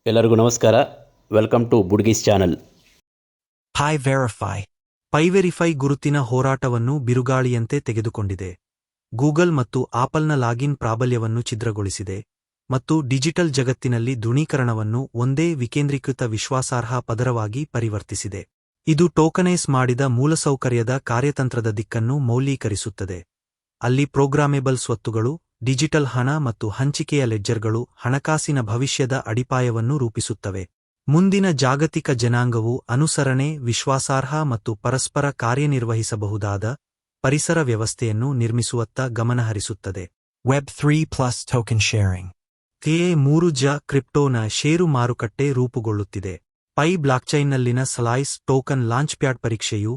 ಎಲ್ಲರಿಗೂ ನಮಸ್ಕಾರ. Welcome to budgies channel. Pi verify ಗುರುತಿನ ಹೋರಾಟವನ್ನು ಬಿರುಗಾಳಿಯಂತೆ ತೆಗೆದುಕೊಂಡಿದೆ. ಗೂಗಲ್ ಮತ್ತು ಆಪಲ್ನ ಲಾಗಿನ್ ಪ್ರಾಬಲ್ಯವನ್ನು ಛಿದ್ರಗೊಳಿಸಿದೆ ಮತ್ತು ಡಿಜಿಟಲ್ ಜಗತ್ತಿನಲ್ಲಿ ದೃಢೀಕರಣವನ್ನು ಒಂದೇ ವಿಕೇಂದ್ರೀಕೃತ ವಿಶ್ವಾಸಾರ್ಹ ಪದರವಾಗಿ ಪರಿವರ್ತಿಸಿದೆ. ಇದು ಟೋಕನೈಸ್ ಮಾಡಿದ ಮೂಲಸೌಕರ್ಯದ ಕಾರ್ಯತಂತ್ರದ ದಿಕ್ಕನ್ನು ಮೌಲ್ಯೀಕರಿಸುತ್ತದೆ, ಅಲ್ಲಿ ಪ್ರೋಗ್ರಾಮೇಬಲ್ ಸ್ವತ್ತುಗಳು, ಡಿಜಿಟಲ್ ಹಣ ಮತ್ತು ಹಂಚಿಕೆಯ ಲೆಡ್ಜರ್ಗಳು ಹಣಕಾಸಿನ ಭವಿಷ್ಯದ ಅಡಿಪಾಯವನ್ನು ರೂಪಿಸುತ್ತವೆ. ಮುಂದಿನ ಜಾಗತಿಕ ಜನಾಂಗವು ಅನುಸರಣೆ, ವಿಶ್ವಾಸಾರ್ಹ ಮತ್ತು ಪರಸ್ಪರ ಕಾರ್ಯನಿರ್ವಹಿಸಬಹುದಾದ ಪರಿಸರ ವ್ಯವಸ್ಥೆಯನ್ನು ನಿರ್ಮಿಸುವತ್ತ ಗಮನಹರಿಸುತ್ತದೆ. ವೆಬ್ 3+ ಟೋಕನ್ ಶೇರಿಂಗ್ ಕೆ3 ಕ್ರಿಪ್ಟೋನ ಷೇರು ಮಾರುಕಟ್ಟೆ ರೂಪುಗೊಳ್ಳುತ್ತಿದೆ. ಪೈ ಬ್ಲಾಕ್ಚೈನ್ನಲ್ಲಿನ ಸ್ಲೈಸ್ ಟೋಕನ್ ಲಾಂಚ್ಪ್ಯಾಡ್ ಪರೀಕ್ಷೆಯು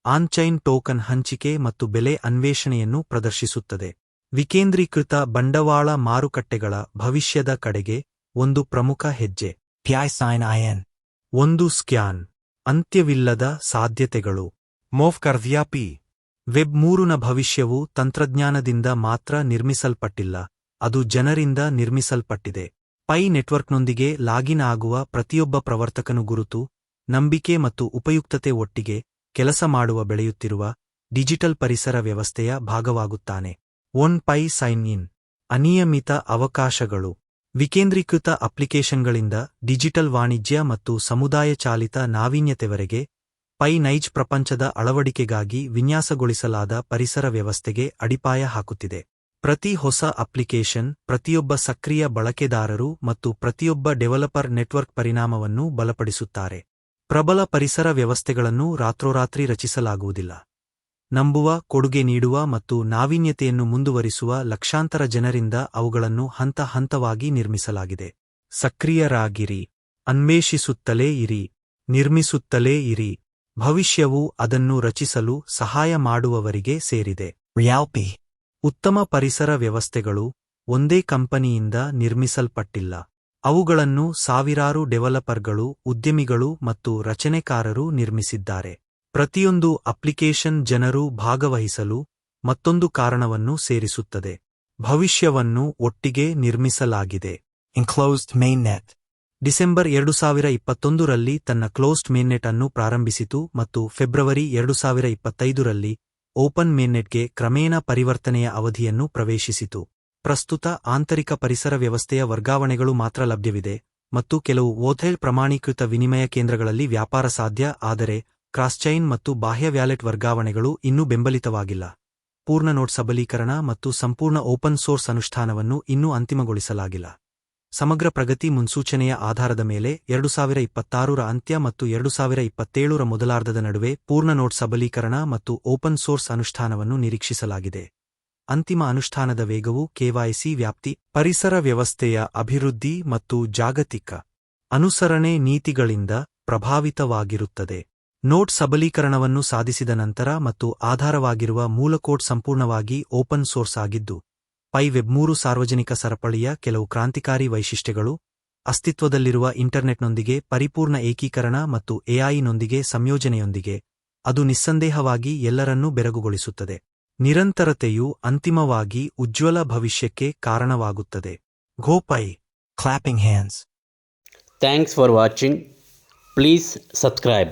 ಆನ್ಚೈನ್ ಟೋಕನ್ ಹಂಚಿಕೆ ಮತ್ತು ಬೆಲೆ ಅನ್ವೇಷಣೆಯನ್ನು ಪ್ರದರ್ಶಿಸುತ್ತದೆ. ವಿಕೇಂದ್ರೀಕೃತ ಬಂಡವಾಳ ಮಾರುಕಟ್ಟೆಗಳ ಭವಿಷ್ಯದ ಕಡೆಗೆ ಒಂದು ಪ್ರಮುಖ ಹೆಜ್ಜೆ. PI-SIN ಒಂದು ಸ್ಕ್ಯಾನ್, ಅಂತ್ಯವಿಲ್ಲದ ಸಾಧ್ಯತೆಗಳು. MOVCARVIA-P ವೆಬ್ 3ನ ಭವಿಷ್ಯವು ತಂತ್ರಜ್ಞಾನದಿಂದ ಮಾತ್ರ ನಿರ್ಮಿಸಲ್ಪಟ್ಟಿಲ್ಲ, ಅದು ಜನರಿಂದ ನಿರ್ಮಿಸಲ್ಪಟ್ಟಿದೆ. ಪೈ ನೆಟ್ವರ್ಕ್ನೊಂದಿಗೆ ಲಾಗಿನ್ ಆಗುವ ಪ್ರತಿಯೊಬ್ಬ ಪ್ರವರ್ತಕನು ಗುರುತು, ನಂಬಿಕೆ ಮತ್ತು ಉಪಯುಕ್ತತೆ ಒಟ್ಟಿಗೆ ಕೆಲಸ ಮಾಡುವ ಬೆಳೆಯುತ್ತಿರುವ ಡಿಜಿಟಲ್ ಪರಿಸರ ವ್ಯವಸ್ಥೆಯ ಭಾಗವಾಗುತ್ತಾನೆ. One pi sign in. ಅನಿಯಮಿತ ಅವಕಾಶಗಳು. ವಿಕೇಂದ್ರೀಕೃತ ಅಪ್ಲಿಕೇಶನ್ಗಳಿಂದ ಡಿಜಿಟಲ್ ವಾಣಿಜ್ಯ ಮತ್ತು ಸಮುದಾಯ ಚಾಲಿತ ನಾವೀನ್ಯತೆವರೆಗೆ ಪೈ ನೈಜ ಪ್ರಪಂಚದ ಅಳವಡಿಕೆಗಾಗಿ ವಿನ್ಯಾಸಗೊಳಿಸಲಾದ ಪರಿಸರ ವ್ಯವಸ್ಥೆಗೆ ಅಡಿಪಾಯ ಹಾಕುತ್ತಿದೆ. ಪ್ರತಿ ಹೊಸ ಅಪ್ಲಿಕೇಶನ್, ಪ್ರತಿಯೊಬ್ಬ ಸಕ್ರಿಯ ಬಳಕೆದಾರರು ಮತ್ತು ಪ್ರತಿಯೊಬ್ಬ ಡೆವಲಪರ್ ನೆಟ್ವರ್ಕ್ ಪರಿಣಾಮವನ್ನು ಬಲಪಡಿಸುತ್ತಾರೆ. ಪ್ರಬಲ ಪರಿಸರ ವ್ಯವಸ್ಥೆಗಳನ್ನು ರಾತ್ರೋರಾತ್ರಿ ರಚಿಸಲಾಗುವುದಿಲ್ಲ. ನಂಬುವ, ಕೊಡುಗೆ ನೀಡುವ ಮತ್ತು ನಾವೀನ್ಯತೆಯನ್ನು ಮುಂದುವರಿಸುವ ಲಕ್ಷಾಂತರ ಜನರಿಂದ ಅವುಗಳನ್ನು ಹಂತ ಹಂತವಾಗಿ ನಿರ್ಮಿಸಲಾಗಿದೆ. ಸಕ್ರಿಯರಾಗಿರಿ, ಅನ್ವೇಷಿಸುತ್ತಲೇ ಇರಿ, ನಿರ್ಮಿಸುತ್ತಲೇ ಇರಿ. ಭವಿಷ್ಯವು ಅದನ್ನು ರಚಿಸಲು ಸಹಾಯ ಮಾಡುವವರಿಗೆ ಸೇರಿದೆ. RIAL-P ಉತ್ತಮ ಪರಿಸರ ವ್ಯವಸ್ಥೆಗಳು ಒಂದೇ ಕಂಪನಿಯಿಂದ ನಿರ್ಮಿಸಲ್ಪಟ್ಟಿಲ್ಲ. ಅವುಗಳನ್ನು ಸಾವಿರಾರು ಡೆವಲಪರ್ಗಳು, ಉದ್ಯಮಿಗಳು ಮತ್ತು ರಚನೆಕಾರರು ನಿರ್ಮಿಸಿದ್ದಾರೆ. ಪ್ರತಿಯೊಂದು ಅಪ್ಲಿಕೇಶನ್ ಜನರು ಭಾಗವಹಿಸಲು ಮತ್ತೊಂದು ಕಾರಣವನ್ನು ಸೇರಿಸುತ್ತದೆ. ಭವಿಷ್ಯವನ್ನು ಒಟ್ಟಿಗೆ ನಿರ್ಮಿಸಲಾಗಿದೆ. Enclosed Mainnet ಡಿಸೆಂಬರ್ 2021ರಲ್ಲಿ ತನ್ನ ಕ್ಲೋಸ್ಡ್ ಮೇನ್ನೆಟ್ ಅನ್ನು ಪ್ರಾರಂಭಿಸಿತು ಮತ್ತು ಫೆಬ್ರವರಿ 2025ರಲ್ಲಿ ಓಪನ್ ಮೇನ್ನೆಟ್ಗೆ ಕ್ರಮೇಣ ಪರಿವರ್ತನೆಯ ಅವಧಿಯನ್ನು ಪ್ರವೇಶಿಸಿತು. ಪ್ರಸ್ತುತ ಆಂತರಿಕ ಪರಿಸರ ವ್ಯವಸ್ಥೆಯ ವರ್ಗಾವಣೆಗಳು ಮಾತ್ರ ಲಭ್ಯವಿದೆ ಮತ್ತು ಕೆಲವು ಓಥೈಲ್ ಪ್ರಮಾಣೀಕೃತ ವಿನಿಮಯ ಕೇಂದ್ರಗಳಲ್ಲಿ ವ್ಯಾಪಾರ ಸಾಧ್ಯ, ಆದರೆ ಕ್ರಾಸ್ಚೈನ್ ಮತ್ತು ಬಾಹ್ಯ ವ್ಯಾಲೆಟ್ ವರ್ಗಾವಣೆಗಳು ಇನ್ನೂ ಬೆಂಬಲಿತವಾಗಿಲ್ಲ. ಪೂರ್ಣ ನೋಡ್ ಸಬಲೀಕರಣ ಮತ್ತು ಸಂಪೂರ್ಣ ಓಪನ್ ಸೋರ್ಸ್ ಅನುಷ್ಠಾನವನ್ನು ಇನ್ನೂ ಅಂತಿಮಗೊಳಿಸಲಾಗಿಲ್ಲ. ಸಮಗ್ರ ಪ್ರಗತಿ ಮುನ್ಸೂಚನೆಯ ಆಧಾರದ ಮೇಲೆ 2026ರ ಅಂತ್ಯ ಮತ್ತು 2027ರ ಮೊದಲಾರ್ಧದ ನಡುವೆ ಪೂರ್ಣ ನೋಡ್ ಸಬಲೀಕರಣ ಮತ್ತು ಓಪನ್ ಸೋರ್ಸ್ ಅನುಷ್ಠಾನವನ್ನು ನಿರೀಕ್ಷಿಸಲಾಗಿದೆ. ಅಂತಿಮ ಅನುಷ್ಠಾನದ ವೇಗವು KYC ವ್ಯಾಪ್ತಿ, ಪರಿಸರ ವ್ಯವಸ್ಥೆಯ ಅಭಿವೃದ್ಧಿ ಮತ್ತು ಜಾಗತಿಕ ಅನುಸರಣೆ ನೀತಿಗಳಿಂದ ಪ್ರಭಾವಿತವಾಗಿರುತ್ತದೆ. ನೋಡ್ ಸಬಲೀಕರಣವನ್ನು ಸಾಧಿಸಿದ ನಂತರ ಮತ್ತು ಆಧಾರವಾಗಿರುವ ಮೂಲಕೋಡ್ ಸಂಪೂರ್ಣವಾಗಿ ಓಪನ್ ಸೋರ್ಸ್ ಆಗಿದ್ದು, ಪೈ ವೆಬ್ 3 ಸಾರ್ವಜನಿಕ ಸರಪಳಿಯ ಕೆಲವು ಕ್ರಾಂತಿಕಾರಿ ವೈಶಿಷ್ಟ್ಯಗಳು, ಅಸ್ತಿತ್ವದಲ್ಲಿರುವ ಇಂಟರ್ನೆಟ್ನೊಂದಿಗೆ ಪರಿಪೂರ್ಣ ಏಕೀಕರಣ ಮತ್ತು AI ನೊಂದಿಗೆ ಸಂಯೋಜನೆಯೊಂದಿಗೆ, ಅದು ನಿಸ್ಸಂದೇಹವಾಗಿ ಎಲ್ಲರನ್ನೂ ಬೆರಗುಗೊಳಿಸುತ್ತದೆ. ನಿರಂತರತೆಯು ಅಂತಿಮವಾಗಿ ಉಜ್ವಲ ಭವಿಷ್ಯಕ್ಕೆ ಕಾರಣವಾಗುತ್ತದೆ. Go pi. Clapping hands thanks for watching. Please subscribe.